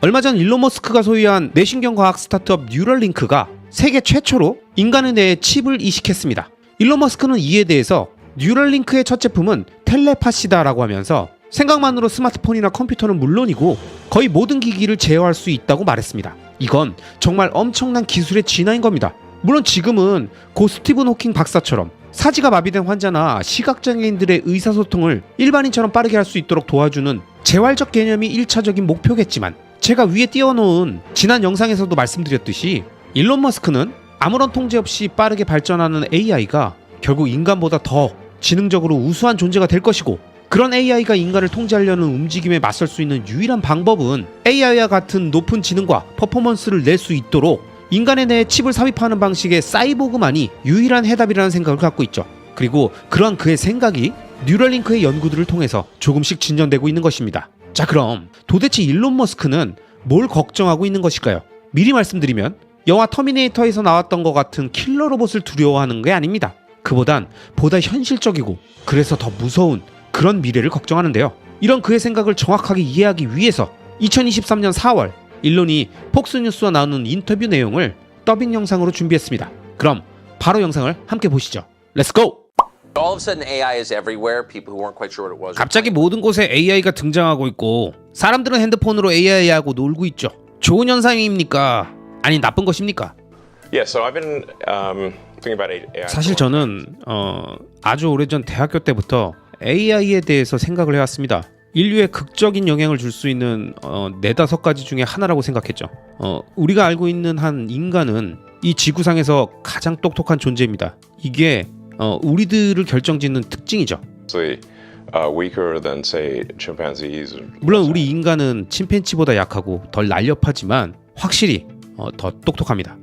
얼마 전 일론 머스크가 소유한 뇌신경과학 스타트업 뉴럴링크가 세계 최초로 인간의 뇌에 칩을 이식했습니다. 일론 머스크는 이에 대해서 뉴럴링크의 첫 제품은 텔레파시다라고 하면서 생각만으로 스마트폰이나 컴퓨터는 물론이고 거의 모든 기기를 제어할 수 있다고 말했습니다. 이건 정말 엄청난 기술의 진화인 겁니다. 물론 지금은 고 스티븐 호킹 박사처럼 사지가 마비된 환자나 시각장애인들의 의사소통을 일반인처럼 빠르게 할 수 있도록 도와주는 재활적 개념이 1차적인 목표겠지만 제가 위에 띄워놓은 지난 영상에서도 말씀드렸듯이 일론 머스크는 아무런 통제 없이 빠르게 발전하는 AI가 결국 인간보다 더 지능적으로 우수한 존재가 될 것이고, 그런 AI가 인간을 통제하려는 움직임에 맞설 수 있는 유일한 방법은 AI와 같은 높은 지능과 퍼포먼스를 낼 수 있도록 인간의 뇌에 칩을 삽입하는 방식의 사이보그만이 유일한 해답이라는 생각을 갖고 있죠. 그리고 그러한 그의 생각이 뉴럴링크의 연구들을 통해서 조금씩 진전되고 있는 것입니다. 자, 그럼 도대체 일론 머스크는 뭘 걱정하고 있는 것일까요? 미리 말씀드리면 영화 터미네이터에서 나왔던 것 같은 킬러 로봇을 두려워하는 게 아닙니다. 그보단 보다 현실적이고 그래서 더 무서운 그런 미래를 걱정하는데요. 이런 그의 생각을 정확하게 이해하기 위해서 2023년 4월 일론이 폭스뉴스와 나오는 인터뷰 내용을 더빙 영상으로 준비했습니다. 그럼 바로 영상을 함께 보시죠. 렛츠고! 갑자기 모든 곳에 AI가 등장하고 있고 사람들은 핸드폰으로 AI하고 놀고 있죠. 좋은 현상입니까? 아니 나쁜 것입니까? 사실 저는 아주 오래전 대학교 때부터 AI에 대해서 생각을 해왔습니다. 인류에 극적인 영향을 줄 수 있는 4-5가지 중에 하나라고 생각했죠. 우리가 알고 있는 한 인간은 이 지구상에서 가장 똑똑한 존재입니다. 이게 우리들을 결정짓는 특징이죠. 물론 우리 인간은 침팬지보다 약하고 덜 날렵하지만 확실히 더 똑똑합니다.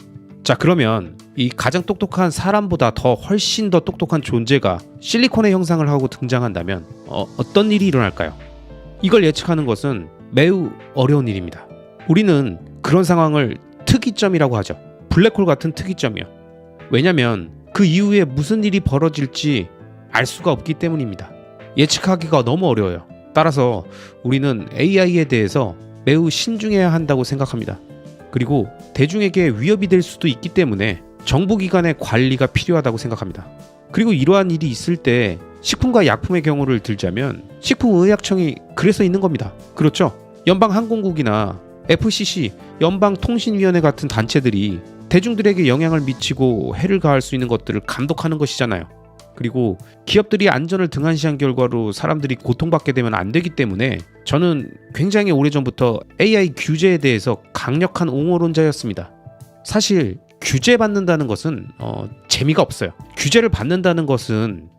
자, 그러면 이 가장 똑똑한 사람보다 훨씬 더 똑똑한 존재가 실리콘의 형상을 하고 등장한다면 어떤 일이 일어날까요? 이걸 예측하는 것은 매우 어려운 일입니다. 우리는 그런 상황을 특이점이라고 하죠. 블랙홀 같은 특이점이요. 왜냐면 그 이후에 무슨 일이 벌어질지 알 수가 없기 때문입니다. 예측하기가 너무 어려워요. 따라서 우리는 AI에 대해서 매우 신중해야 한다고 생각합니다. 그리고 대중에게 위협이 될 수도 있기 때문에 정부기관의 관리가 필요하다고 생각합니다. 그리고 이러한 일이 있을 때 식품과 약품의 경우를 들자면 식품의약청이 그래서 있는 겁니다. 그렇죠? 연방항공국이나 FCC, 연방통신위원회 같은 단체들이 대중들에게 영향을 미치고 해를 가할 수 있는 것들을 감독하는 것이잖아요. 그리고 기업들이 안전을 등한시한 결과로 사람들이 고통받게 되면 안 되기 때문에 저는 굉장히 오래전부터 AI 규제에 대해서 강력한 옹호론자였습니다. 사실 규제받는다는 것은 재미가 없어요. 규제를 받는다는 것은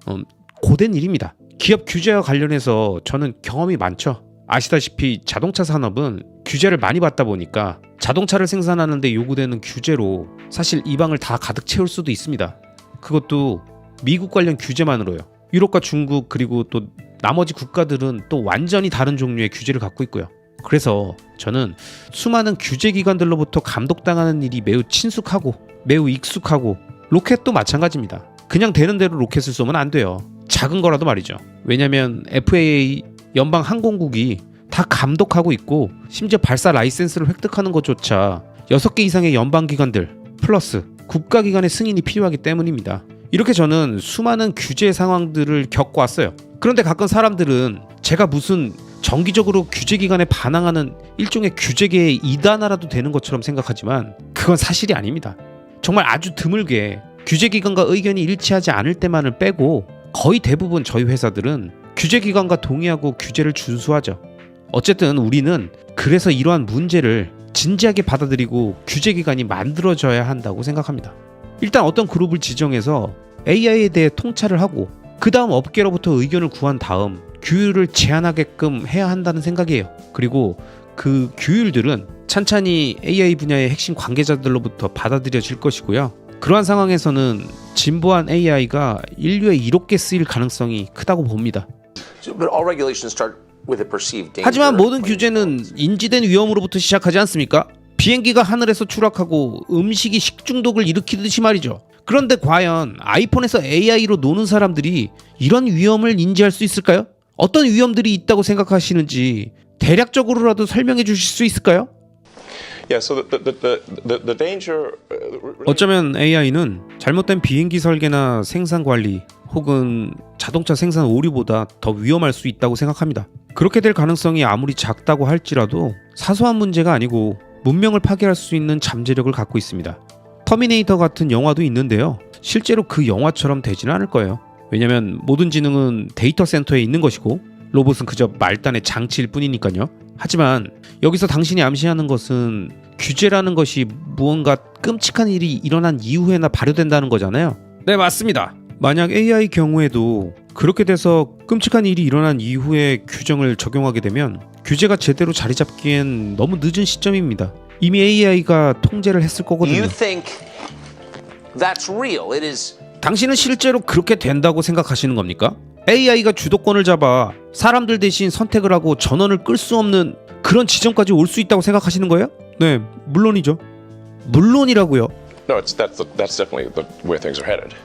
고된 일입니다. 기업 규제와 관련해서 저는 경험이 많죠. 아시다시피 자동차 산업은 규제를 많이 받다 보니까 자동차를 생산하는 데 요구되는 규제로 사실 이 방을 다 가득 채울 수도 있습니다. 그것도 미국 관련 규제만으로요. 유럽과 중국 그리고 또 나머지 국가들은 또 완전히 다른 종류의 규제를 갖고 있고요. 그래서 저는 수많은 규제기관들로부터 감독당하는 일이 매우 친숙하고 매우 익숙하고, 로켓도 마찬가지입니다. 그냥 되는 대로 로켓을 쏘면 안 돼요. 작은 거라도 말이죠. 왜냐면 FAA 연방항공국이 다 감독하고 있고 심지어 발사 라이센스를 획득하는 것조차 6개 이상의 연방기관들 플러스 국가기관의 승인이 필요하기 때문입니다. 이렇게 저는 수많은 규제 상황들을 겪어왔어요. 그런데 가끔 사람들은 제가 무슨 정기적으로 규제기관에 반항하는 일종의 규제계의 이단아라도 되는 것처럼 생각하지만 그건 사실이 아닙니다. 정말 아주 드물게 규제기관과 의견이 일치하지 않을 때만을 빼고 거의 대부분 저희 회사들은 규제기관과 동의하고 규제를 준수하죠. 어쨌든 우리는 그래서 이러한 문제를 진지하게 받아들이고 규제기관이 만들어져야 한다고 생각합니다. 일단 어떤 그룹을 지정해서 AI에 대해 통찰을 하고 그 다음 업계로부터 의견을 구한 다음 규율을 제안하게끔 해야 한다는 생각이에요. 그리고 그 규율들은 찬찬히 AI 분야의 핵심 관계자들로부터 받아들여질 것이고요. 그러한 상황에서는 진보한 AI가 인류에 이롭게 쓰일 가능성이 크다고 봅니다. 하지만 모든 규제는 인지된 위험으로부터 시작하지 않습니까? 비행기가 하늘에서 추락하고 음식이 식중독을 일으키듯이 말이죠. 그런데 과연 아이폰에서 AI로 노는 사람들이 이런 위험을 인지할 수 있을까요? 어떤 위험들이 있다고 생각하시는지 대략적으로라도 설명해 주실 수 있을까요? Yeah, so the danger. 어쩌면 AI는 잘못된 비행기 설계나 생산 관리 혹은 자동차 생산 오류보다 더 위험할 수 있다고 생각합니다. 그렇게 될 가능성이 아무리 작다고 할지라도 사소한 문제가 아니고 문명을 파괴할 수 있는 잠재력을 갖고 있습니다. 터미네이터 같은 영화도 있는데요. 실제로 그 영화처럼 되지는 않을 거예요. 왜냐면 모든 지능은 데이터 센터에 있는 것이고 로봇은 그저 말단의 장치일 뿐이니까요. 하지만 여기서 당신이 암시하는 것은 규제라는 것이 무언가 끔찍한 일이 일어난 이후에나 발효된다는 거잖아요. 네, 맞습니다. 만약 AI 경우에도 그렇게 돼서 끔찍한 일이 일어난 이후에 규정을 적용하게 되면 규제가 제대로 자리 잡기엔 너무 늦은 시점입니다. 이미 AI가 통제를 했을 거거든요. You think that's real? It is. 당신은 실제로 그렇게 된다고 생각하시는 겁니까? AI가 주도권을 잡아 사람들 대신 선택을 하고 전원을 끌 수 없는 그런 지점까지 올 수 있다고 생각하시는 거예요? 네, 물론이죠. 물론이라고요. No, that's definitely where things are headed.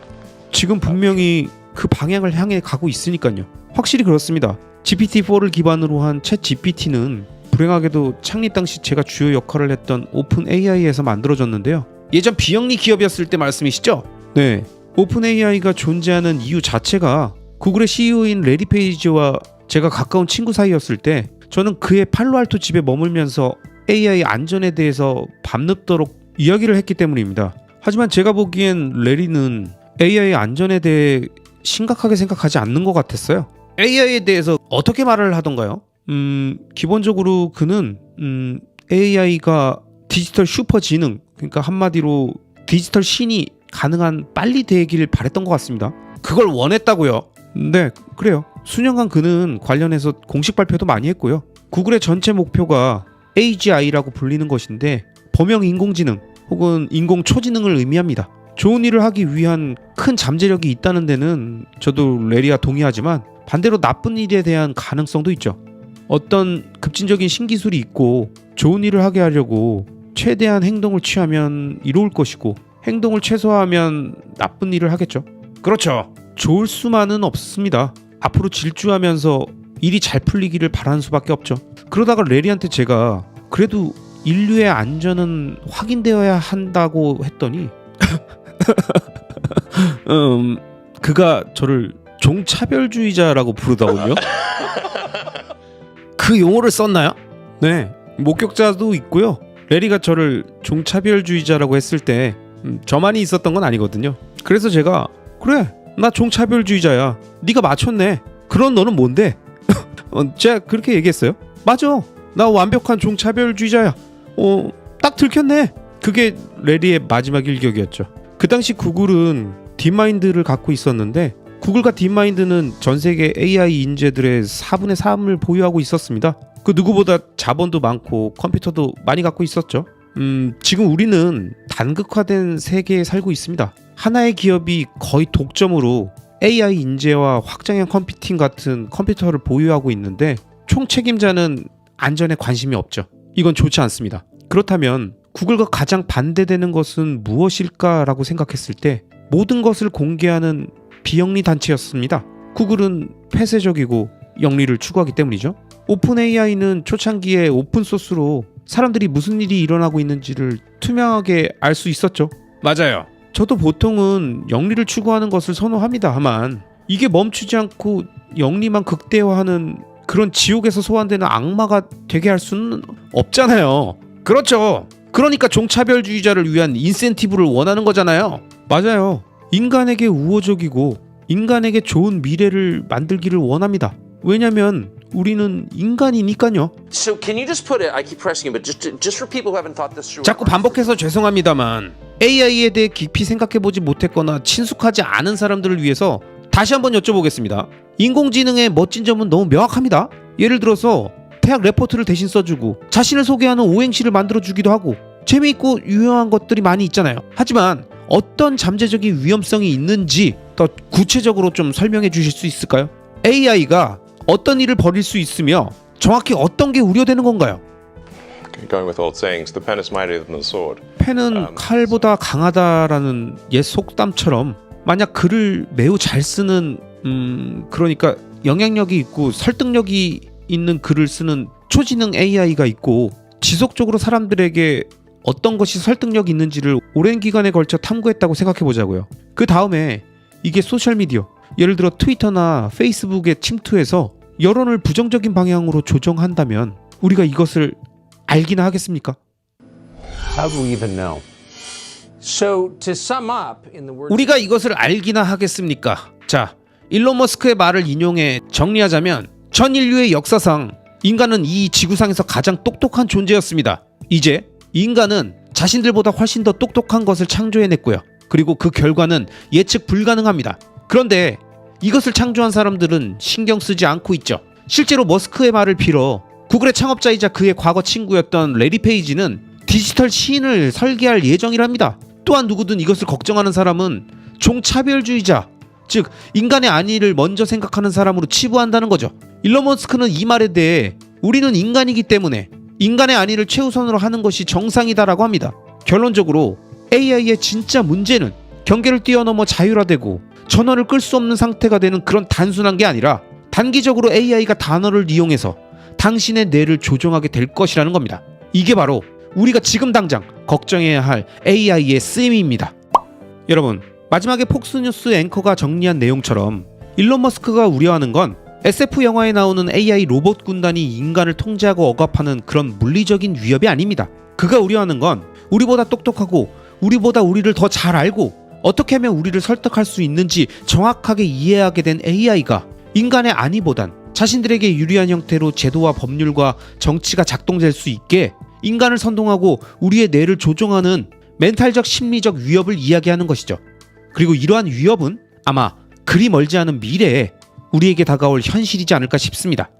지금 분명히 그 방향을 향해 가고 있으니까요. 확실히 그렇습니다. GPT-4를 기반으로 한 챗 GPT는 불행하게도 창립 당시 제가 주요 역할을 했던 오픈 AI에서 만들어졌는데요. 예전 비영리 기업이었을 때 말씀이시죠? 네. 오픈 AI가 존재하는 이유 자체가 구글의 CEO인 레리 페이지와 제가 가까운 친구 사이였을 때 저는 그의 팔로알토 집에 머물면서 AI 안전에 대해서 밤늦도록 이야기를 했기 때문입니다. 하지만 제가 보기엔 레리는 AI 안전에 대해 심각하게 생각하지 않는 것 같았어요. AI에 대해서 어떻게 말을 하던가요? 기본적으로 그는 AI가 디지털 슈퍼 지능, 그러니까 한마디로 디지털 신이 가능한 빨리 되길 바랬던 것 같습니다. 그걸 원했다고요? 네, 그래요. 수년간 그는 관련해서 공식 발표도 많이 했고요. 구글의 전체 목표가 AGI라고 불리는 것인데 범용 인공지능 혹은 인공초지능을 의미합니다. 좋은 일을 하기 위한 큰 잠재력이 있다는 데는 저도 레리와 동의하지만 반대로 나쁜 일에 대한 가능성도 있죠. 어떤 급진적인 신기술이 있고 좋은 일을 하게 하려고 최대한 행동을 취하면 이로울 것이고 행동을 최소화하면 나쁜 일을 하겠죠. 그렇죠. 좋을 수만은 없습니다. 앞으로 질주하면서 일이 잘 풀리기를 바라는 수밖에 없죠. 그러다가 레리한테 제가 그래도 인류의 안전은 확인되어야 한다고 했더니 그가 저를 종차별주의자라고 부르더군요. 그 용어를 썼나요? 네, 목격자도 있고요. 레리가 저를 종차별주의자라고 했을 때 저만이 있었던 건 아니거든요. 그래서 제가 그래, 나 종차별주의자야. 네가 맞췄네. 그런 너는 뭔데? 제가 그렇게 얘기했어요. 맞아, 나 완벽한 종차별주의자야. 딱 들켰네. 그게 레리의 마지막 일격이었죠. 그 당시 구글은 딥마인드를 갖고 있었는데 구글과 딥마인드는 전 세계 AI 인재들의 4분의 3을 보유하고 있었습니다. 그 누구보다 자본도 많고 컴퓨터도 많이 갖고 있었죠. 지금 우리는 단극화된 세계에 살고 있습니다. 하나의 기업이 거의 독점으로 AI 인재와 확장형 컴퓨팅 같은 컴퓨터를 보유하고 있는데 총책임자는 안전에 관심이 없죠. 이건 좋지 않습니다. 그렇다면 구글과 가장 반대되는 것은 무엇일까라고 생각했을 때 모든 것을 공개하는 비영리 단체였습니다. 구글은 폐쇄적이고 영리를 추구하기 때문이죠. 오픈 AI는 초창기에 오픈소스로 사람들이 무슨 일이 일어나고 있는지를 투명하게 알 수 있었죠. 맞아요. 저도 보통은 영리를 추구하는 것을 선호합니다. 하만 이게 멈추지 않고 영리만 극대화하는 그런 지옥에서 소환되는 악마가 되게 할 수는 없잖아요. 그렇죠. 그러니까 종차별주의자를 위한 인센티브를 원하는 거잖아요. 맞아요. 인간에게 우호적이고 인간에게 좋은 미래를 만들기를 원합니다. 왜냐면 우리는 인간이니까요. So can you just put it? I keep pressing it, but just for people who haven't thought this through. 자꾸 반복해서 죄송합니다만 AI에 대해 깊이 생각해보지 못했거나 친숙하지 않은 사람들을 위해서 다시 한번 여쭤보겠습니다. 인공지능의 멋진 점은 너무 명확합니다. 예를 들어서 대학 레포트를 대신 써주고 자신을 소개하는 오행시를 만들어주기도 하고 재미있고 유용한 것들이 많이 있잖아요. 하지만 어떤 잠재적인 위험성이 있는지 더 구체적으로 좀 설명해 주실 수 있을까요? AI가 어떤 일을 벌일 수 있으며 정확히 어떤 게 우려되는 건가요? Going with old sayings, the pen is mightier than the sword. 펜은 칼보다 강하다라는 옛 속담처럼 만약 글을 매우 잘 쓰는 그러니까 영향력이 있고 설득력이 있는 글을 쓰는 초지능 AI가 있고 지속적으로 사람들에게 어떤 것이 설득력 있는지를 오랜 기간에 걸쳐 탐구했다고 생각해보자고요. 그 다음에 이게 소셜미디어, 예를 들어 트위터나 페이스북에 침투해서 여론을 부정적인 방향으로 조정한다면 우리가 이것을 알기나 하겠습니까? How do we even know? So to sum up in the words 우리가 이것을 알기나 하겠습니까? 자, 일론 머스크의 말을 인용해 정리하자면 전 인류의 역사상 인간은 이 지구상에서 가장 똑똑한 존재였습니다. 이제 인간은 자신들보다 훨씬 더 똑똑한 것을 창조해냈고요. 그리고 그 결과는 예측 불가능합니다. 그런데 이것을 창조한 사람들은 신경 쓰지 않고 있죠. 실제로 머스크의 말을 빌어 구글의 창업자이자 그의 과거 친구였던 레리 페이지는 디지털 시인을 설계할 예정이랍니다. 또한 누구든 이것을 걱정하는 사람은 종차별주의자, 즉 인간의 안위를 먼저 생각하는 사람으로 치부한다는 거죠. 일론 머스크는 이 말에 대해 우리는 인간이기 때문에 인간의 안위를 최우선으로 하는 것이 정상이다라고 합니다. 결론적으로 AI의 진짜 문제는 경계를 뛰어넘어 자율화되고 전원을 끌 수 없는 상태가 되는 그런 단순한 게 아니라 단기적으로 AI가 단어를 이용해서 당신의 뇌를 조종하게 될 것이라는 겁니다. 이게 바로 우리가 지금 당장 걱정해야 할 AI의 쓰임입니다. 여러분, 마지막에 폭스뉴스 앵커가 정리한 내용처럼 일론 머스크가 우려하는 건 SF 영화에 나오는 AI 로봇 군단이 인간을 통제하고 억압하는 그런 물리적인 위협이 아닙니다. 그가 우려하는 건 우리보다 똑똑하고 우리보다 우리를 더 잘 알고 어떻게 하면 우리를 설득할 수 있는지 정확하게 이해하게 된 AI가 인간의 안위보단 자신들에게 유리한 형태로 제도와 법률과 정치가 작동될 수 있게 인간을 선동하고 우리의 뇌를 조종하는 멘탈적 심리적 위협을 이야기하는 것이죠. 그리고 이러한 위협은 아마 그리 멀지 않은 미래에 우리에게 다가올 현실이지 않을까 싶습니다.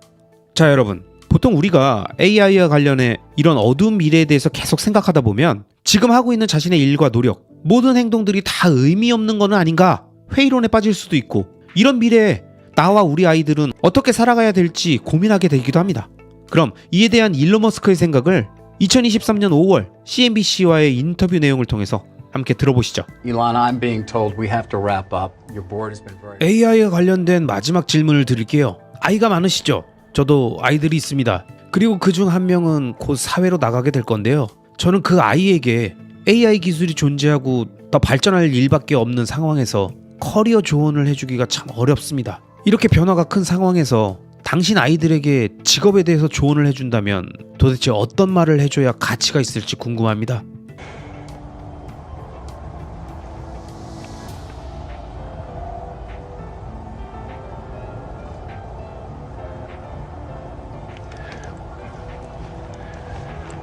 자, 여러분, 보통 우리가 AI와 관련해 이런 어두운 미래에 대해서 계속 생각하다 보면 지금 하고 있는 자신의 일과 노력, 모든 행동들이 다 의미 없는 거는 아닌가 회의론에 빠질 수도 있고, 이런 미래에 나와 우리 아이들은 어떻게 살아가야 될지 고민하게 되기도 합니다. 그럼 이에 대한 일론 머스크의 생각을 2023년 5월 CNBC와의 인터뷰 내용을 통해서 함께 들어보시죠. Elon, I'm being told we have to wrap up. Your board has been very... AI와 관련된 마지막 질문을 드릴게요. 아이가 많으시죠? 저도 아이들이 있습니다. 그리고 그중 한 명은 곧 사회로 나가게 될 건데요. 저는 그 아이에게 AI 기술이 존재하고 더 발전할 일밖에 없는 상황에서 커리어 조언을 해주기가 참 어렵습니다. 이렇게 변화가 큰 상황에서 당신 아이들에게 직업에 대해서 조언을 해준다면 도대체 어떤 말을 해줘야 가치가 있을지 궁금합니다.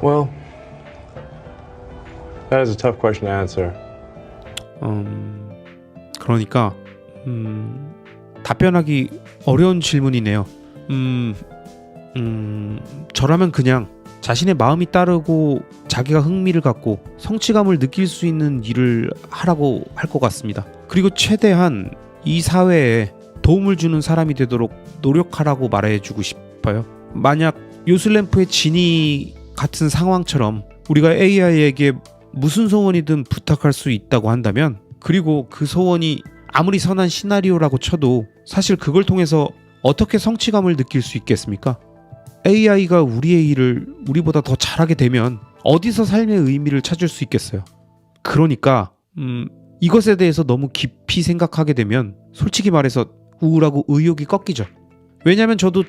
Well, that is a tough question to answer. 그러니까 답변하기 어려운 질문이네요. 저라면 그냥 자신의 마음이 따르고 자기가 흥미를 갖고 성취감을 느낄 수 있는 일을 하라고 할 것 같습니다. 그리고 최대한 이 사회에 도움을 주는 사람이 되도록 노력하라고 말해주고 싶어요. 만약 요술램프의 지니 같은 상황처럼 우리가 AI에게 무슨 소원이든 부탁할 수 있다고 한다면, 그리고 그 소원이 아무리 선한 시나리오라고 쳐도 사실 그걸 통해서 어떻게 성취감을 느낄 수 있겠습니까? AI가 우리의 일을 우리보다 더 잘하게 되면 어디서 삶의 의미를 찾을 수 있겠어요? 그러니까 이것에 대해서 너무 깊이 생각하게 되면 솔직히 말해서 우울하고 의욕이 꺾이죠. 왜냐면 저도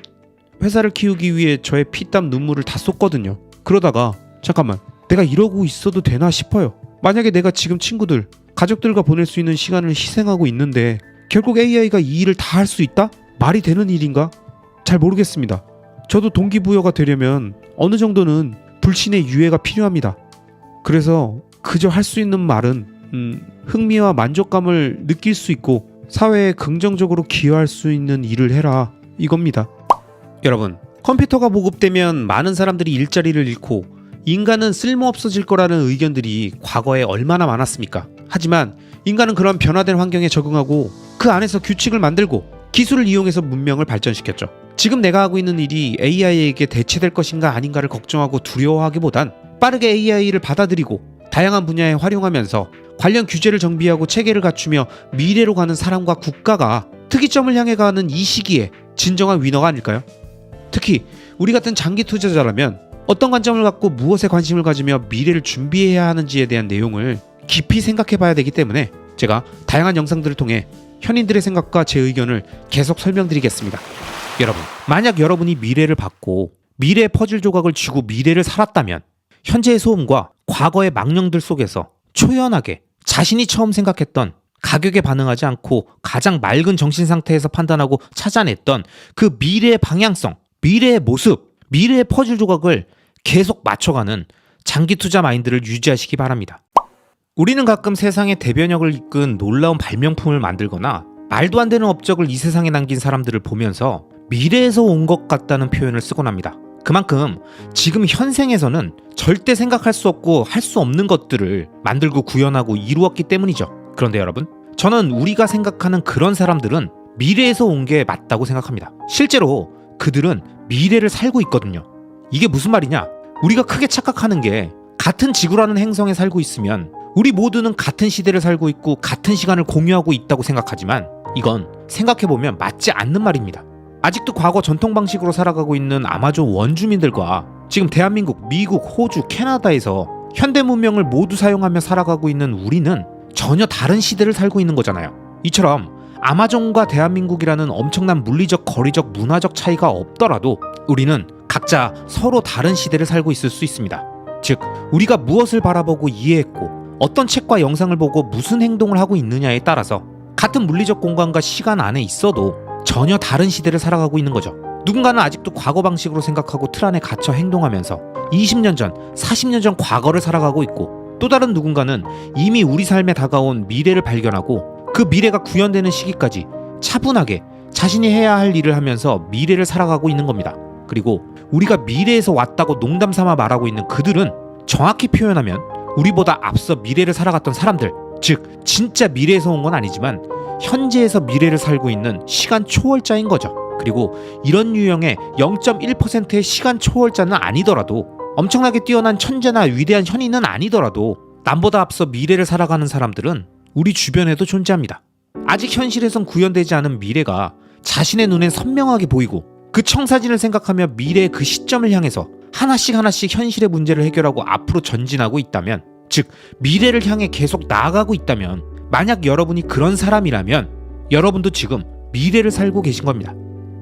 회사를 키우기 위해 저의 피땀 눈물을 다 쏟거든요. 그러다가 잠깐만, 내가 이러고 있어도 되나 싶어요. 만약에 내가 지금 친구들, 가족들과 보낼 수 있는 시간을 희생하고 있는데 결국 AI가 이 일을 다 할 수 있다? 말이 되는 일인가? 잘 모르겠습니다. 저도 동기부여가 되려면 어느 정도는 불신의 유예가 필요합니다. 그래서 그저 할 수 있는 말은 흥미와 만족감을 느낄 수 있고 사회에 긍정적으로 기여할 수 있는 일을 해라, 이겁니다. 여러분, 컴퓨터가 보급되면 많은 사람들이 일자리를 잃고 인간은 쓸모없어질 거라는 의견들이 과거에 얼마나 많았습니까? 하지만 인간은 그런 변화된 환경에 적응하고 그 안에서 규칙을 만들고 기술을 이용해서 문명을 발전시켰죠. 지금 내가 하고 있는 일이 AI에게 대체될 것인가 아닌가를 걱정하고 두려워하기보단 빠르게 AI를 받아들이고 다양한 분야에 활용하면서 관련 규제를 정비하고 체계를 갖추며 미래로 가는 사람과 국가가 특이점을 향해 가는 이 시기에 진정한 위너가 아닐까요? 특히 우리 같은 장기 투자자라면 어떤 관점을 갖고 무엇에 관심을 가지며 미래를 준비해야 하는지에 대한 내용을 깊이 생각해 봐야 되기 때문에 제가 다양한 영상들을 통해 현인들의 생각과 제 의견을 계속 설명드리겠습니다. 여러분, 만약 여러분이 미래를 받고 미래의 퍼즐 조각을 쥐고 미래를 살았다면 현재의 소음과 과거의 망령들 속에서 초연하게 자신이 처음 생각했던 가격에 반응하지 않고 가장 맑은 정신 상태에서 판단하고 찾아냈던 그 미래의 방향성, 미래의 모습, 미래의 퍼즐 조각을 계속 맞춰가는 장기 투자 마인드를 유지하시기 바랍니다. 우리는 가끔 세상의 대변혁을 이끈 놀라운 발명품을 만들거나 말도 안 되는 업적을 이 세상에 남긴 사람들을 보면서 미래에서 온 것 같다는 표현을 쓰곤 합니다. 그만큼 지금 현생에서는 절대 생각할 수 없고 할 수 없는 것들을 만들고 구현하고 이루었기 때문이죠. 그런데 여러분, 저는 우리가 생각하는 그런 사람들은 미래에서 온 게 맞다고 생각합니다. 실제로 그들은 미래를 살고 있거든요. 이게 무슨 말이냐? 우리가 크게 착각하는 게 같은 지구라는 행성에 살고 있으면 우리 모두는 같은 시대를 살고 있고 같은 시간을 공유하고 있다고 생각하지만 이건 생각해보면 맞지 않는 말입니다. 아직도 과거 전통 방식으로 살아가고 있는 아마존 원주민들과 지금 대한민국, 미국, 호주, 캐나다에서 현대 문명을 모두 사용하며 살아가고 있는 우리는 전혀 다른 시대를 살고 있는 거잖아요. 이처럼 아마존과 대한민국이라는 엄청난 물리적, 거리적, 문화적 차이가 없더라도 우리는 각자 서로 다른 시대를 살고 있을 수 있습니다. 즉, 우리가 무엇을 바라보고 이해했고 어떤 책과 영상을 보고 무슨 행동을 하고 있느냐에 따라서 같은 물리적 공간과 시간 안에 있어도 전혀 다른 시대를 살아가고 있는 거죠. 누군가는 아직도 과거 방식으로 생각하고 틀 안에 갇혀 행동하면서 20년 전, 40년 전 과거를 살아가고 있고 또 다른 누군가는 이미 우리 삶에 다가온 미래를 발견하고 그 미래가 구현되는 시기까지 차분하게 자신이 해야 할 일을 하면서 미래를 살아가고 있는 겁니다. 그리고 우리가 미래에서 왔다고 농담 삼아 말하고 있는 그들은 정확히 표현하면 우리보다 앞서 미래를 살아갔던 사람들, 즉 진짜 미래에서 온 건 아니지만 현재에서 미래를 살고 있는 시간 초월자인 거죠. 그리고 이런 유형의 0.1%의 시간 초월자는 아니더라도 엄청나게 뛰어난 천재나 위대한 현인은 아니더라도 남보다 앞서 미래를 살아가는 사람들은 우리 주변에도 존재합니다. 아직 현실에선 구현되지 않은 미래가 자신의 눈엔 선명하게 보이고 그 청사진을 생각하며 미래의 그 시점을 향해서 하나씩 현실의 문제를 해결하고 앞으로 전진하고 있다면, 즉 미래를 향해 계속 나아가고 있다면, 만약 여러분이 그런 사람이라면 여러분도 지금 미래를 살고 계신 겁니다.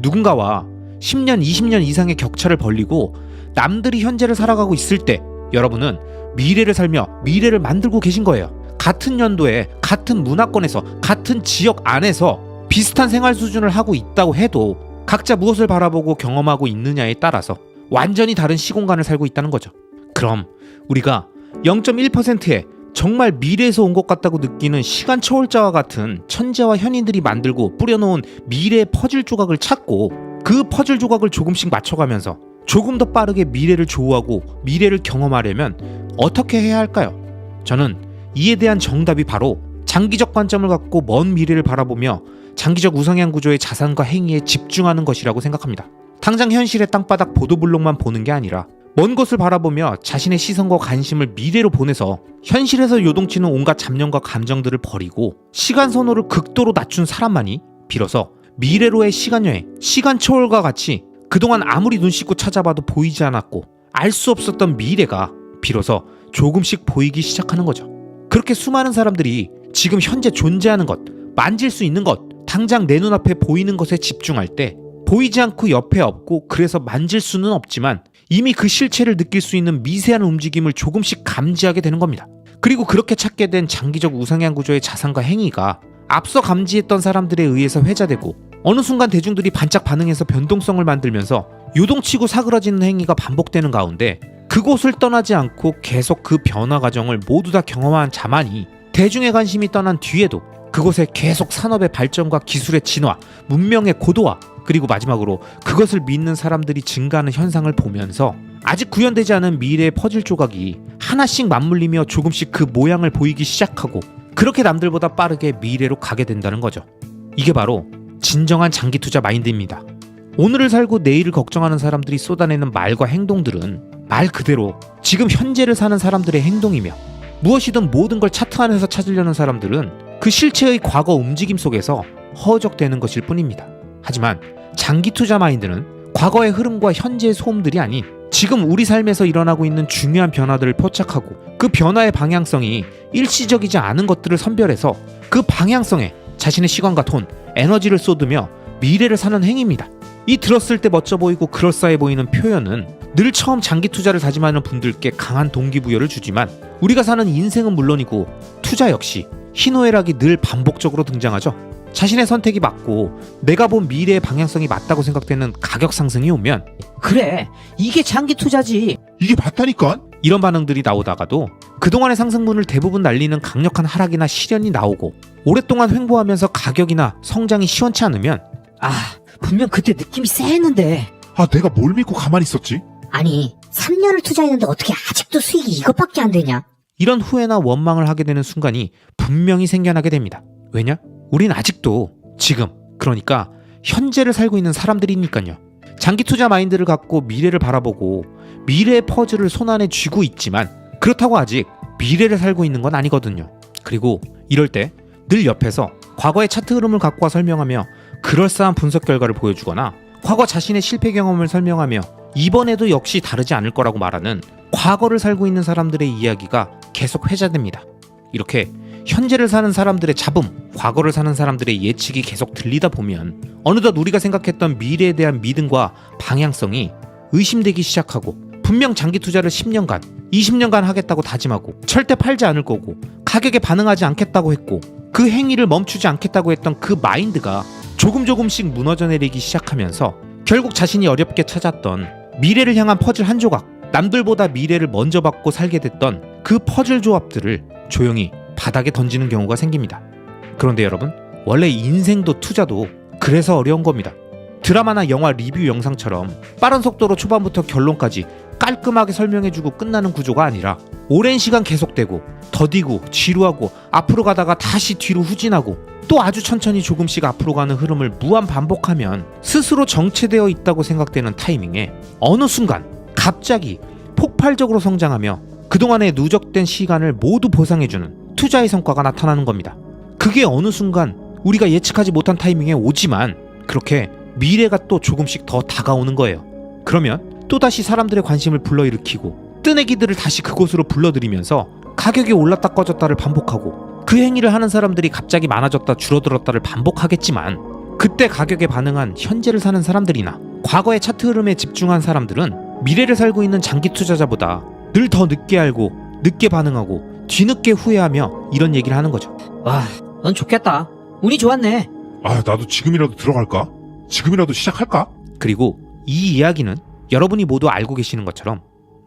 누군가와 10년, 20년 이상의 격차를 벌리고 남들이 현재를 살아가고 있을 때 여러분은 미래를 살며 미래를 만들고 계신 거예요. 같은 연도에 같은 문화권에서 같은 지역 안에서 비슷한 생활 수준을 하고 있다고 해도 각자 무엇을 바라보고 경험하고 있느냐에 따라서 완전히 다른 시공간을 살고 있다는 거죠. 그럼 우리가 0.1%의 정말 미래에서 온 것 같다고 느끼는 시간 초월자와 같은 천재와 현인들이 만들고 뿌려놓은 미래의 퍼즐 조각을 찾고 그 퍼즐 조각을 조금씩 맞춰가면서 조금 더 빠르게 미래를 조우하고 미래를 경험하려면 어떻게 해야 할까요? 저는 이에 대한 정답이 바로 장기적 관점을 갖고 먼 미래를 바라보며 장기적 우상향 구조의 자산과 행위에 집중하는 것이라고 생각합니다. 당장 현실의 땅바닥 보도블록만 보는 게 아니라 먼 곳을 바라보며 자신의 시선과 관심을 미래로 보내서 현실에서 요동치는 온갖 잡념과 감정들을 버리고 시간 선호를 극도로 낮춘 사람만이 비로소 미래로의 시간여행, 시간 초월과 같이 그동안 아무리 눈 씻고 찾아봐도 보이지 않았고 알 수 없었던 미래가 비로소 조금씩 보이기 시작하는 거죠. 그렇게 수많은 사람들이 지금 현재 존재하는 것, 만질 수 있는 것, 당장 내 눈앞에 보이는 것에 집중할 때 보이지 않고 옆에 없고 그래서 만질 수는 없지만 이미 그 실체를 느낄 수 있는 미세한 움직임을 조금씩 감지하게 되는 겁니다. 그리고 그렇게 찾게 된 장기적 우상향 구조의 자산과 행위가 앞서 감지했던 사람들에 의해서 회자되고 어느 순간 대중들이 반짝 반응해서 변동성을 만들면서 요동치고 사그러지는 행위가 반복되는 가운데 그곳을 떠나지 않고 계속 그 변화 과정을 모두 다 경험한 자만이 대중의 관심이 떠난 뒤에도 그곳에 계속 산업의 발전과 기술의 진화, 문명의 고도화, 그리고 마지막으로 그것을 믿는 사람들이 증가하는 현상을 보면서 아직 구현되지 않은 미래의 퍼즐 조각이 하나씩 맞물리며 조금씩 그 모양을 보이기 시작하고 그렇게 남들보다 빠르게 미래로 가게 된다는 거죠. 이게 바로 진정한 장기 투자 마인드입니다. 오늘을 살고 내일을 걱정하는 사람들이 쏟아내는 말과 행동들은 말 그대로 지금 현재를 사는 사람들의 행동이며 무엇이든 모든 걸 차트 안에서 찾으려는 사람들은 그 실체의 과거 움직임 속에서 허우적대는 것일 뿐입니다. 하지만 장기 투자 마인드는 과거의 흐름과 현재의 소음들이 아닌 지금 우리 삶에서 일어나고 있는 중요한 변화들을 포착하고 그 변화의 방향성이 일시적이지 않은 것들을 선별해서 그 방향성에 자신의 시간과 돈, 에너지를 쏟으며 미래를 사는 행위입니다. 이 들었을 때 멋져 보이고 그럴싸해 보이는 표현은 늘 처음 장기 투자를 다짐하는 분들께 강한 동기부여를 주지만 우리가 사는 인생은 물론이고 투자 역시 희노애락이 늘 반복적으로 등장하죠. 자신의 선택이 맞고 내가 본 미래의 방향성이 맞다고 생각되는 가격 상승이 오면 그래, 이게 장기 투자지. 이게 맞다니까? 이런 반응들이 나오다가도 그동안의 상승분을 대부분 날리는 강력한 하락이나 시련이 나오고 오랫동안 횡보하면서 가격이나 성장이 시원치 않으면 아, 분명 그때 느낌이 쎄했는데. 아, 내가 뭘 믿고 가만히 있었지? 아니, 3년을 투자했는데 어떻게 아직도 수익이 이것밖에 안 되냐? 이런 후회나 원망을 하게 되는 순간이 분명히 생겨나게 됩니다. 왜냐? 우린 아직도 지금, 그러니까 현재를 살고 있는 사람들이니까요. 장기 투자 마인드를 갖고 미래를 바라보고 미래의 퍼즐을 손안에 쥐고 있지만 그렇다고 아직 미래를 살고 있는 건 아니거든요. 그리고 이럴 때 늘 옆에서 과거의 차트 흐름을 갖고 와 설명하며 그럴싸한 분석 결과를 보여주거나 과거 자신의 실패 경험을 설명하며 이번에도 역시 다르지 않을 거라고 말하는 과거를 살고 있는 사람들의 이야기가 계속 회자됩니다. 이렇게 현재를 사는 사람들의 잡음, 과거를 사는 사람들의 예측이 계속 들리다 보면 어느덧 우리가 생각했던 미래에 대한 믿음과 방향성이 의심되기 시작하고 분명 장기 투자를 10년간, 20년간 하겠다고 다짐하고 절대 팔지 않을 거고 가격에 반응하지 않겠다고 했고 그 행위를 멈추지 않겠다고 했던 그 마인드가 조금씩 무너져 내리기 시작하면서 결국 자신이 어렵게 찾았던 미래를 향한 퍼즐 한 조각, 남들보다 미래를 먼저 받고 살게 됐던 그 퍼즐 조합들을 조용히 바닥에 던지는 경우가 생깁니다. 그런데 여러분, 원래 인생도 투자도 그래서 어려운 겁니다. 드라마나 영화 리뷰 영상처럼 빠른 속도로 초반부터 결론까지 깔끔하게 설명해주고 끝나는 구조가 아니라 오랜 시간 계속되고 더디고 지루하고 앞으로 가다가 다시 뒤로 후진하고 또 아주 천천히 조금씩 앞으로 가는 흐름을 무한 반복하면 스스로 정체되어 있다고 생각되는 타이밍에 어느 순간 갑자기 폭발적으로 성장하며 그동안의 누적된 시간을 모두 보상해주는 투자의 성과가 나타나는 겁니다. 그게 어느 순간 우리가 예측하지 못한 타이밍에 오지만 그렇게 미래가 또 조금씩 더 다가오는 거예요. 그러면 또다시 사람들의 관심을 불러일으키고 뜨내기들을 다시 그곳으로 불러들이면서 가격이 올랐다 꺼졌다를 반복하고 그 행위를 하는 사람들이 갑자기 많아졌다 줄어들었다를 반복하겠지만 그때 가격에 반응한 현재를 사는 사람들이나 과거의 차트 흐름에 집중한 사람들은 미래를 살고 있는 장기 투자자보다 늘 더 늦게 알고 늦게 반응하고 뒤늦게 후회하며 이런 얘기를 하는 거죠. 와, 넌 좋겠다. 운이 좋았네. 아, 나도 지금이라도 들어갈까? 지금이라도 시작할까? 그리고 이 이야기는 여러분이 모두 알고 계시는 것처럼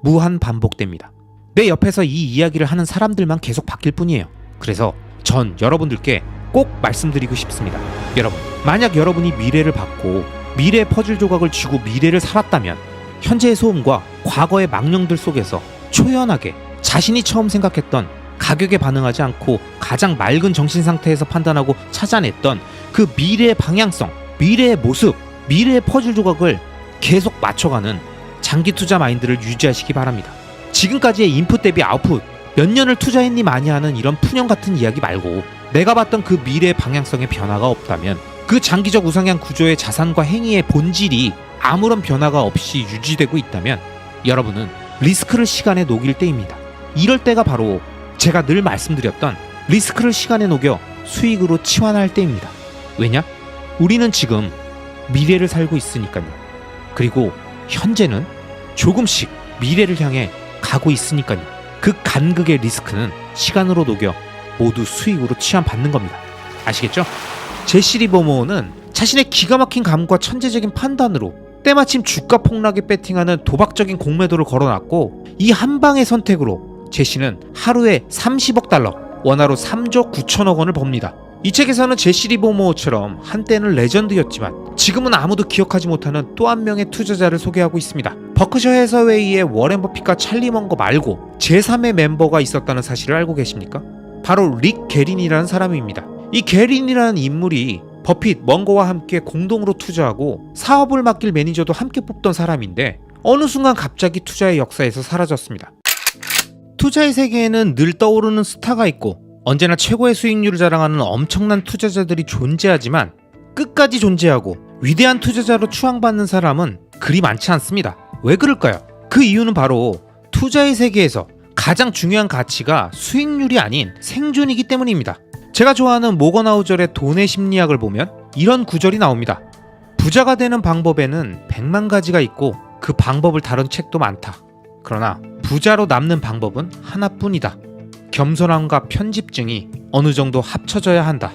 무한 반복됩니다. 내 옆에서 이 이야기를 하는 사람들만 계속 바뀔 뿐이에요. 그래서 전 여러분들께 꼭 말씀드리고 싶습니다. 여러분, 만약 여러분이 미래를 받고 미래의 퍼즐 조각을 쥐고 미래를 살았다면 현재의 소음과 과거의 망령들 속에서 초연하게 자신이 처음 생각했던 가격에 반응하지 않고 가장 맑은 정신 상태에서 판단하고 찾아냈던 그 미래의 방향성, 미래의 모습, 미래의 퍼즐 조각을 계속 맞춰가는 장기 투자 마인드를 유지하시기 바랍니다. 지금까지의 인풋 대비 아웃풋, 몇 년을 투자했니 마니 하는 이런 푸념 같은 이야기 말고 내가 봤던 그 미래의 방향성에 변화가 없다면 그 장기적 우상향 구조의 자산과 행위의 본질이 아무런 변화가 없이 유지되고 있다면 여러분은 리스크를 시간에 녹일 때입니다. 이럴 때가 바로 제가 늘 말씀드렸던 리스크를 시간에 녹여 수익으로 치환할 때입니다. 왜냐? 우리는 지금 미래를 살고 있으니까요. 그리고 현재는 조금씩 미래를 향해 가고 있으니까요. 그 간극의 리스크는 시간으로 녹여 모두 수익으로 치환받는 겁니다. 아시겠죠? 제시 리버모어는 자신의 기가 막힌 감과 천재적인 판단으로 때마침 주가 폭락에 배팅하는 도박적인 공매도를 걸어놨고 이 한 방의 선택으로 제시는 하루에 30억 달러, 원화로 3조 9천억 원을 법니다. 이 책에서는 제시 리버모어처럼 한때는 레전드였지만 지금은 아무도 기억하지 못하는 또 한 명의 투자자를 소개하고 있습니다. 버크셔 해서웨이의 워렌 버핏과 찰리 먼거 말고 제3의 멤버가 있었다는 사실을 알고 계십니까? 바로 릭 게린이라는 사람입니다. 이 게린이라는 인물이 버핏, 먼거와 함께 공동으로 투자하고 사업을 맡길 매니저도 함께 뽑던 사람인데 어느 순간 갑자기 투자의 역사에서 사라졌습니다. 투자의 세계에는 늘 떠오르는 스타가 있고 언제나 최고의 수익률을 자랑하는 엄청난 투자자들이 존재하지만 끝까지 존재하고 위대한 투자자로 추앙받는 사람은 그리 많지 않습니다. 왜 그럴까요? 그 이유는 바로 투자의 세계에서 가장 중요한 가치가 수익률이 아닌 생존이기 때문입니다. 제가 좋아하는 모건 하우절의 돈의 심리학을 보면 이런 구절이 나옵니다. 부자가 되는 방법에는 100만 가지가 있고 그 방법을 다룬 책도 많다. 그러나 부자로 남는 방법은 하나뿐이다. 겸손함과 편집증이 어느 정도 합쳐져야 한다.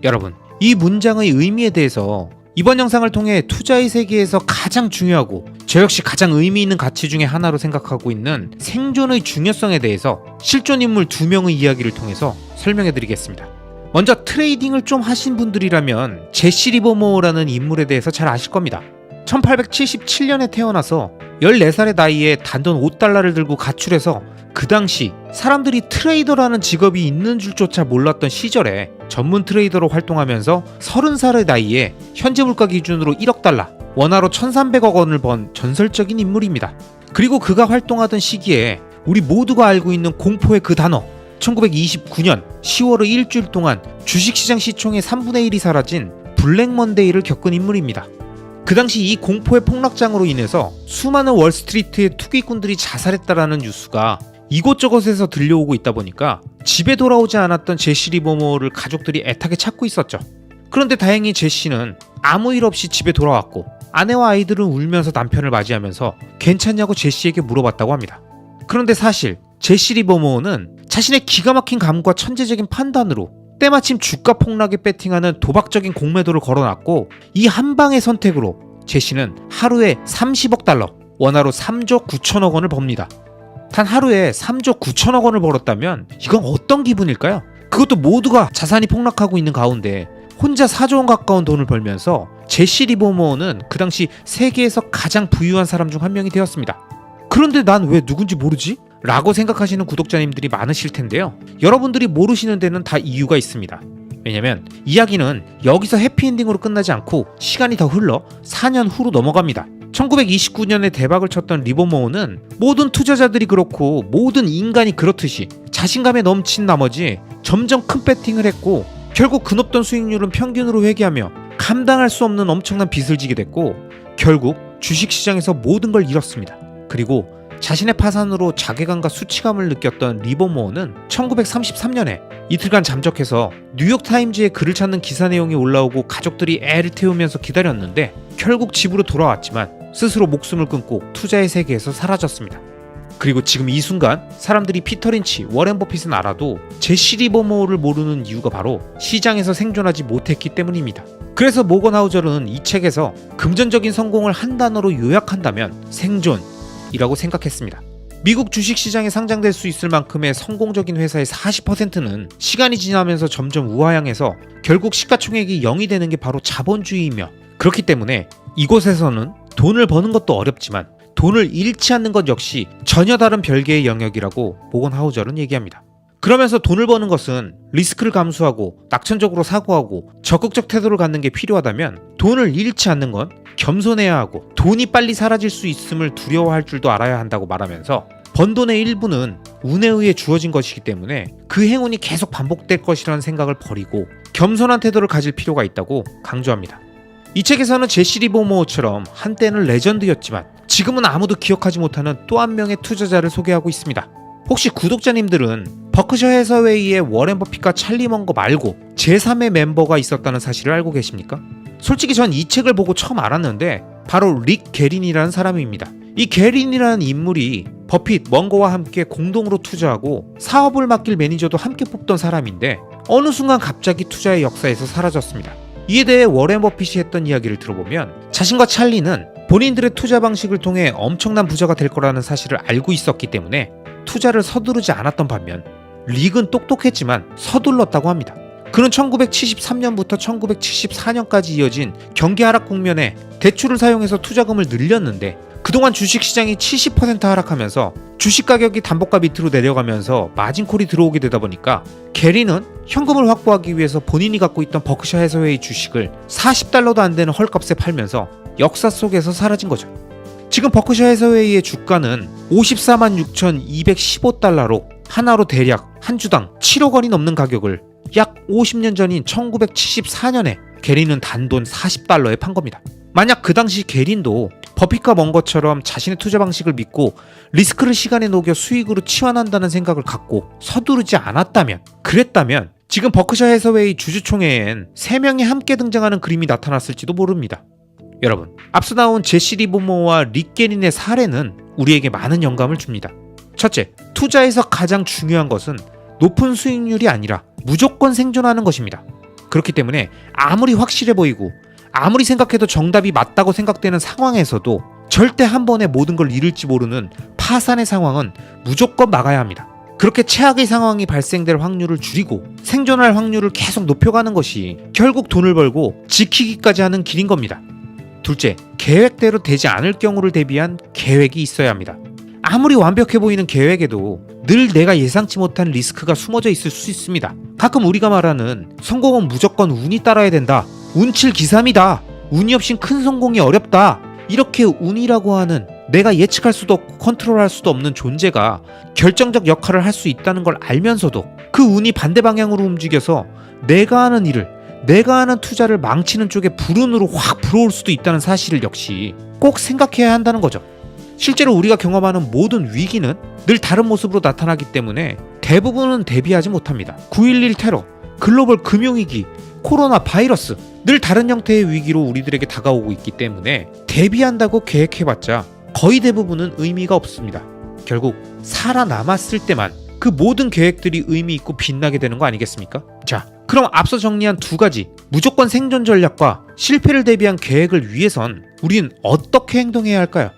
여러분, 이 문장의 의미에 대해서 이번 영상을 통해 투자의 세계에서 가장 중요하고 저 역시 가장 의미 있는 가치 중에 하나로 생각하고 있는 생존의 중요성에 대해서 실존 인물 2명의 이야기를 통해서 설명해 드리겠습니다. 먼저 트레이딩을 좀 하신 분들이라면 제시 리버모어라는 인물에 대해서 잘 아실 겁니다. 1877년에 태어나서 14살의 나이에 단돈 $5를 들고 가출해서 그 당시 사람들이 트레이더라는 직업이 있는 줄조차 몰랐던 시절에 전문 트레이더로 활동하면서 30살의 나이에 현재 물가 기준으로 $1억, 원화로 1,300억 원을 번 전설적인 인물입니다. 그리고 그가 활동하던 시기에 우리 모두가 알고 있는 공포의 그 단어, 1929년 10월의 일주일 동안 주식시장 시총의 3분의 1이 사라진 블랙 먼데이를 겪은 인물입니다. 그 당시 이 공포의 폭락장으로 인해서 수많은 월스트리트의 투기꾼들이 자살했다라는 뉴스가 이곳저곳에서 들려오고 있다 보니까 집에 돌아오지 않았던 제시 리버모어를 가족들이 애타게 찾고 있었죠. 그런데 다행히 제시는 아무 일 없이 집에 돌아왔고 아내와 아이들은 울면서 남편을 맞이하면서 괜찮냐고 제시에게 물어봤다고 합니다. 그런데 사실 제시 리버모어는 자신의 기가 막힌 감과 천재적인 판단으로 때마침 주가 폭락에 배팅하는 도박적인 공매도를 걸어놨고 이 한 방의 선택으로 제시는 하루에 $30억, 원화로 3조 9천억 원을 법니다. 단 하루에 3조 9천억 원을 벌었다면 이건 어떤 기분일까요? 그것도 모두가 자산이 폭락하고 있는 가운데 혼자 4조 원 가까운 돈을 벌면서 제시 리버모어는 그 당시 세계에서 가장 부유한 사람 중 한 명이 되었습니다. 그런데 난 왜 누군지 모르지? 라고 생각하시는 구독자님들이 많으실 텐데요. 여러분들이 모르시는 데는 다 이유가 있습니다. 왜냐면 이야기는 여기서 해피엔딩으로 끝나지 않고 시간이 더 흘러 4년 후로 넘어갑니다. 1929년에 대박을 쳤던 리버모어는 모든 투자자들이 그렇고 모든 인간이 그렇듯이 자신감에 넘친 나머지 점점 큰 배팅을 했고 결국 그높던 수익률은 평균으로 회귀하며 감당할 수 없는 엄청난 빚을 지게 됐고 결국 주식시장에서 모든 걸 잃었습니다. 그리고 자신의 파산으로 자괴감과 수치감을 느꼈던 리버모어는 1933년에 이틀간 잠적해서 뉴욕타임즈에 글을 찾는 기사 내용이 올라오고 가족들이 애를 태우면서 기다렸는데 결국 집으로 돌아왔지만 스스로 목숨을 끊고 투자의 세계에서 사라졌습니다. 그리고 지금 이 순간 사람들이 피터 린치, 워렌 버핏은 알아도 제시 리버모어를 모르는 이유가 바로 시장에서 생존하지 못했기 때문입니다. 그래서 모건 하우절은 이 책에서 금전적인 성공을 한 단어로 요약한다면 생존이라고 생각했습니다. 미국 주식시장에 상장될 수 있을 만큼의 성공적인 회사의 40%는 시간이 지나면서 점점 우하향해서 결국 시가총액이 0이 되는 게 바로 자본주의이며 그렇기 때문에 이곳에서는 돈을 버는 것도 어렵지만 돈을 잃지 않는 것 역시 전혀 다른 별개의 영역이라고 모건 하우절은 얘기합니다. 그러면서 돈을 버는 것은 리스크를 감수하고 낙천적으로 사고하고 적극적 태도를 갖는 게 필요하다면 돈을 잃지 않는 건 겸손해야 하고 돈이 빨리 사라질 수 있음을 두려워할 줄도 알아야 한다고 말하면서 번 돈의 일부는 운에 의해 주어진 것이기 때문에 그 행운이 계속 반복될 것이라는 생각을 버리고 겸손한 태도를 가질 필요가 있다고 강조합니다. 이 책에서는 제시 리버모어처럼 한때는 레전드였지만 지금은 아무도 기억하지 못하는 또 한 명의 투자자를 소개하고 있습니다. 혹시 구독자님들은 버크셔 해서웨이의 워렌 버핏과 찰리 먼거 말고 제3의 멤버가 있었다는 사실을 알고 계십니까? 솔직히 전 이 책을 보고 처음 알았는데 바로 릭 게린이라는 사람입니다. 이 게린이라는 인물이 버핏, 먼거와 함께 공동으로 투자하고 사업을 맡길 매니저도 함께 뽑던 사람인데 어느 순간 갑자기 투자의 역사에서 사라졌습니다. 이에 대해 워렌 버핏이 했던 이야기를 들어보면 자신과 찰리는 본인들의 투자 방식을 통해 엄청난 부자가 될 거라는 사실을 알고 있었기 때문에 투자를 서두르지 않았던 반면 릭은 똑똑했지만 서둘렀다고 합니다. 그는 1973년부터 1974년까지 이어진 경기 하락 국면에 대출을 사용해서 투자금을 늘렸는데 그동안 주식시장이 70% 하락하면서 주식 가격이 단법가 밑으로 내려가면서 마진콜이 들어오게 되다 보니까 게리는 현금을 확보하기 위해서 본인이 갖고 있던 버크셔 해서웨이 주식을 $40도 안 되는 헐값에 팔면서 역사 속에서 사라진 거죠. 지금 버크셔 해서웨이의 주가는 546,215달러로 하나로 대략 한 주당 7억 원이 넘는 가격을 약 50년 전인 1974년에 게린은 단돈 $40에 판 겁니다. 만약 그 당시 게린도 버핏과 먼것처럼 자신의 투자 방식을 믿고 리스크를 시간에 녹여 수익으로 치환한다는 생각을 갖고 서두르지 않았다면, 그랬다면 지금 버크셔 해서웨이 주주총회엔 3명이 함께 등장하는 그림이 나타났을지도 모릅니다. 여러분, 앞서 나온 제시 리버모어와 릭 게린의 사례는 우리에게 많은 영감을 줍니다. 첫째, 투자에서 가장 중요한 것은 높은 수익률이 아니라 무조건 생존하는 것입니다. 그렇기 때문에 아무리 확실해 보이고 아무리 생각해도 정답이 맞다고 생각되는 상황에서도 절대 한 번에 모든 걸 잃을지 모르는 파산의 상황은 무조건 막아야 합니다. 그렇게 최악의 상황이 발생될 확률을 줄이고 생존할 확률을 계속 높여가는 것이 결국 돈을 벌고 지키기까지 하는 길인 겁니다. 둘째, 계획대로 되지 않을 경우를 대비한 계획이 있어야 합니다. 아무리 완벽해 보이는 계획에도 늘 내가 예상치 못한 리스크가 숨어져 있을 수 있습니다. 가끔 우리가 말하는 성공은 무조건 운이 따라야 된다, 운칠기삼이다, 운이 없인 큰 성공이 어렵다, 이렇게 운이라고 하는 내가 예측할 수도 없고 컨트롤할 수도 없는 존재가 결정적 역할을 할 수 있다는 걸 알면서도 그 운이 반대 방향으로 움직여서 내가 하는 일을, 내가 하는 투자를 망치는 쪽에 불운으로 확 불어올 수도 있다는 사실을 역시 꼭 생각해야 한다는 거죠. 실제로 우리가 경험하는 모든 위기는 늘 다른 모습으로 나타나기 때문에 대부분은 대비하지 못합니다. 9.11 테러, 글로벌 금융위기, 코로나 바이러스, 늘 다른 형태의 위기로 우리들에게 다가오고 있기 때문에 대비한다고 계획해봤자 거의 대부분은 의미가 없습니다. 결국 살아남았을 때만 그 모든 계획들이 의미 있고 빛나게 되는 거 아니겠습니까? 자, 그럼 앞서 정리한 두 가지 무조건 생존 전략과 실패를 대비한 계획을 위해선 우린 어떻게 행동해야 할까요?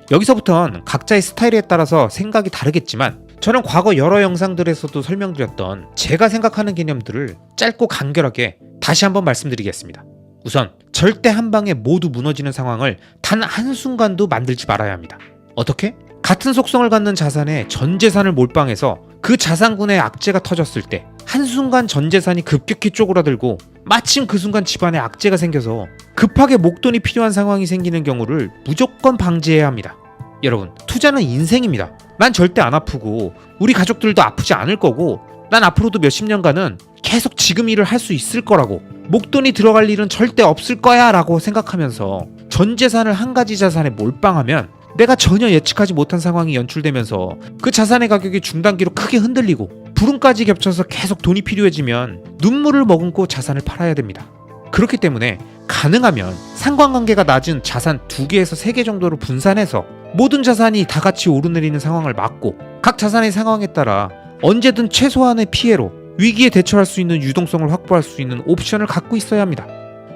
여기서부턴 각자의 스타일에 따라서 생각이 다르겠지만 저는 과거 여러 영상들에서도 설명드렸던 제가 생각하는 개념들을 짧고 간결하게 다시 한번 말씀드리겠습니다. 우선 절대 한 방에 모두 무너지는 상황을 단 한순간도 만들지 말아야 합니다. 어떻게? 같은 속성을 갖는 자산에 전 재산을 몰빵해서 그 자산군의 악재가 터졌을 때 한순간 전 재산이 급격히 쪼그라들고 마침 그 순간 집안에 악재가 생겨서 급하게 목돈이 필요한 상황이 생기는 경우를 무조건 방지해야 합니다. 여러분, 투자는 인생입니다. 난 절대 안 아프고 우리 가족들도 아프지 않을 거고 난 앞으로도 몇십 년간은 계속 지금 일을 할 수 있을 거라고, 목돈이 들어갈 일은 절대 없을 거야 라고 생각하면서 전 재산을 한 가지 자산에 몰빵하면 내가 전혀 예측하지 못한 상황이 연출되면서 그 자산의 가격이 중단기로 크게 흔들리고 불운까지 겹쳐서 계속 돈이 필요해지면 눈물을 머금고 자산을 팔아야 됩니다. 그렇기 때문에 가능하면 상관관계가 낮은 자산 2개에서 3개 정도로 분산해서 모든 자산이 다 같이 오르내리는 상황을 막고 각 자산의 상황에 따라 언제든 최소한의 피해로 위기에 대처할 수 있는 유동성을 확보할 수 있는 옵션을 갖고 있어야 합니다.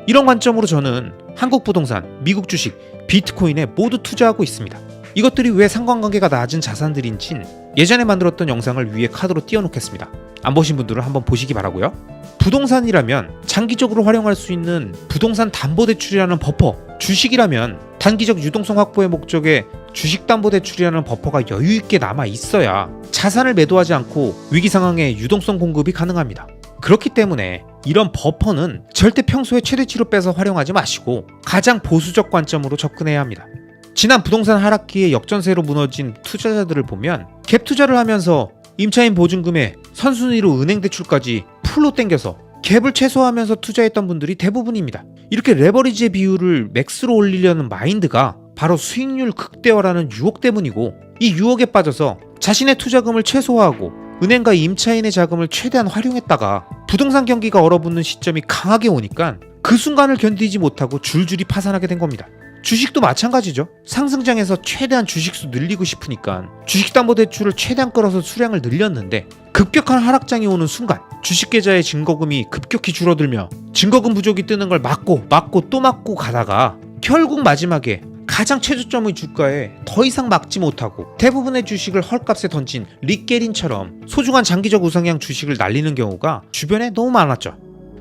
이런 관점으로 저는 한국 부동산, 미국 주식, 비트코인에 모두 투자하고 있습니다. 이것들이 왜 상관관계가 낮은 자산들인진 예전에 만들었던 영상을 위에 카드로 띄워놓겠습니다. 안 보신 분들은 한번 보시기 바라고요. 부동산이라면 장기적으로 활용할 수 있는 부동산 담보대출이라는 버퍼, 주식이라면 단기적 유동성 확보의 목적에 주식담보대출이라는 버퍼가 여유있게 남아 있어야 자산을 매도하지 않고 위기 상황에 유동성 공급이 가능합니다. 그렇기 때문에 이런 버퍼는 절대 평소에 최대치로 빼서 활용하지 마시고 가장 보수적 관점으로 접근해야 합니다. 지난 부동산 하락기에 역전세로 무너진 투자자들을 보면 갭 투자를 하면서 임차인 보증금에 선순위로 은행 대출까지 풀로 땡겨서 갭을 최소화하면서 투자했던 분들이 대부분입니다. 이렇게 레버리지의 비율을 맥스로 올리려는 마인드가 바로 수익률 극대화라는 유혹 때문이고, 이 유혹에 빠져서 자신의 투자금을 최소화하고 은행과 임차인의 자금을 최대한 활용했다가 부동산 경기가 얼어붙는 시점이 강하게 오니까 그 순간을 견디지 못하고 줄줄이 파산하게 된 겁니다. 주식도 마찬가지죠. 상승장에서 최대한 주식수 늘리고 싶으니까 주식담보대출을 최대한 끌어서 수량을 늘렸는데 급격한 하락장이 오는 순간 주식계좌의 증거금이 급격히 줄어들며 증거금 부족이 뜨는 걸 막고 또 막고 가다가 결국 마지막에 가장 최저점의 주가에 더 이상 막지 못하고 대부분의 주식을 헐값에 던진 릭 게린처럼 소중한 장기적 우상향 주식을 날리는 경우가 주변에 너무 많았죠.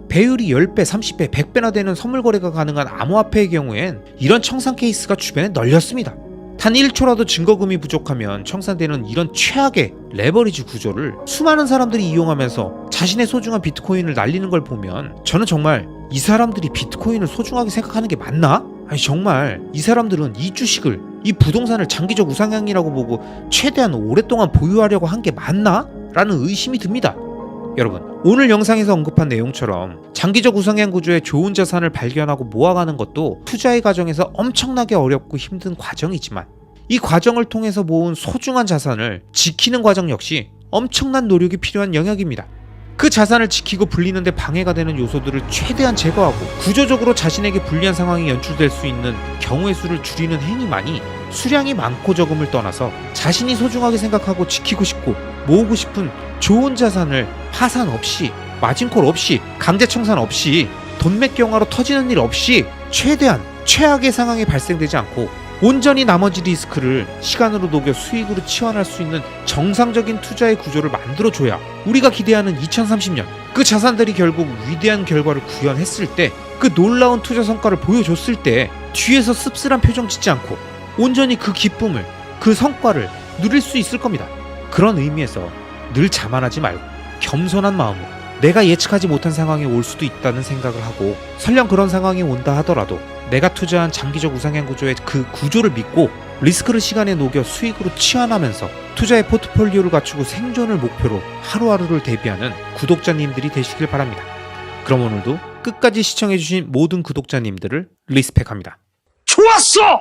배율이 10배, 30배, 100배나 되는 선물 거래가 가능한 암호화폐의 경우엔 이런 청산 케이스가 주변에 널렸습니다. 단 1초라도 증거금이 부족하면 청산되는 이런 최악의 레버리지 구조를 수많은 사람들이 이용하면서 자신의 소중한 비트코인을 날리는 걸 보면 저는 정말 이 사람들이 비트코인을 소중하게 생각하는 게 맞나? 아니 정말 이 사람들은 이 주식을, 이 부동산을 장기적 우상향이라고 보고 최대한 오랫동안 보유하려고 한 게 맞나? 라는 의심이 듭니다. 여러분, 오늘 영상에서 언급한 내용처럼 장기적 우상향 구조의 좋은 자산을 발견하고 모아가는 것도 투자의 과정에서 엄청나게 어렵고 힘든 과정이지만 이 과정을 통해서 모은 소중한 자산을 지키는 과정 역시 엄청난 노력이 필요한 영역입니다. 그 자산을 지키고 불리는데 방해가 되는 요소들을 최대한 제거하고 구조적으로 자신에게 불리한 상황이 연출될 수 있는 경우의 수를 줄이는 행위만이 수량이 많고 적음을 떠나서 자신이 소중하게 생각하고 지키고 싶고 모으고 싶은 좋은 자산을 파산 없이, 마진콜 없이, 강제 청산 없이, 돈맥 경화로 터지는 일 없이 최대한 최악의 상황이 발생되지 않고 온전히 나머지 리스크를 시간으로 녹여 수익으로 치환할 수 있는 정상적인 투자의 구조를 만들어줘야 우리가 기대하는 2030년 그 자산들이 결국 위대한 결과를 구현했을 때, 그 놀라운 투자 성과를 보여줬을 때 뒤에서 씁쓸한 표정 짓지 않고 온전히 그 기쁨을, 그 성과를 누릴 수 있을 겁니다. 그런 의미에서 늘 자만하지 말고 겸손한 마음으로 내가 예측하지 못한 상황이 올 수도 있다는 생각을 하고, 설령 그런 상황이 온다 하더라도 내가 투자한 장기적 우상향 구조의 그 구조를 믿고 리스크를 시간에 녹여 수익으로 치환하면서 투자의 포트폴리오를 갖추고 생존을 목표로 하루하루를 대비하는 구독자님들이 되시길 바랍니다. 그럼 오늘도 끝까지 시청해주신 모든 구독자님들을 리스펙합니다. 좋았어!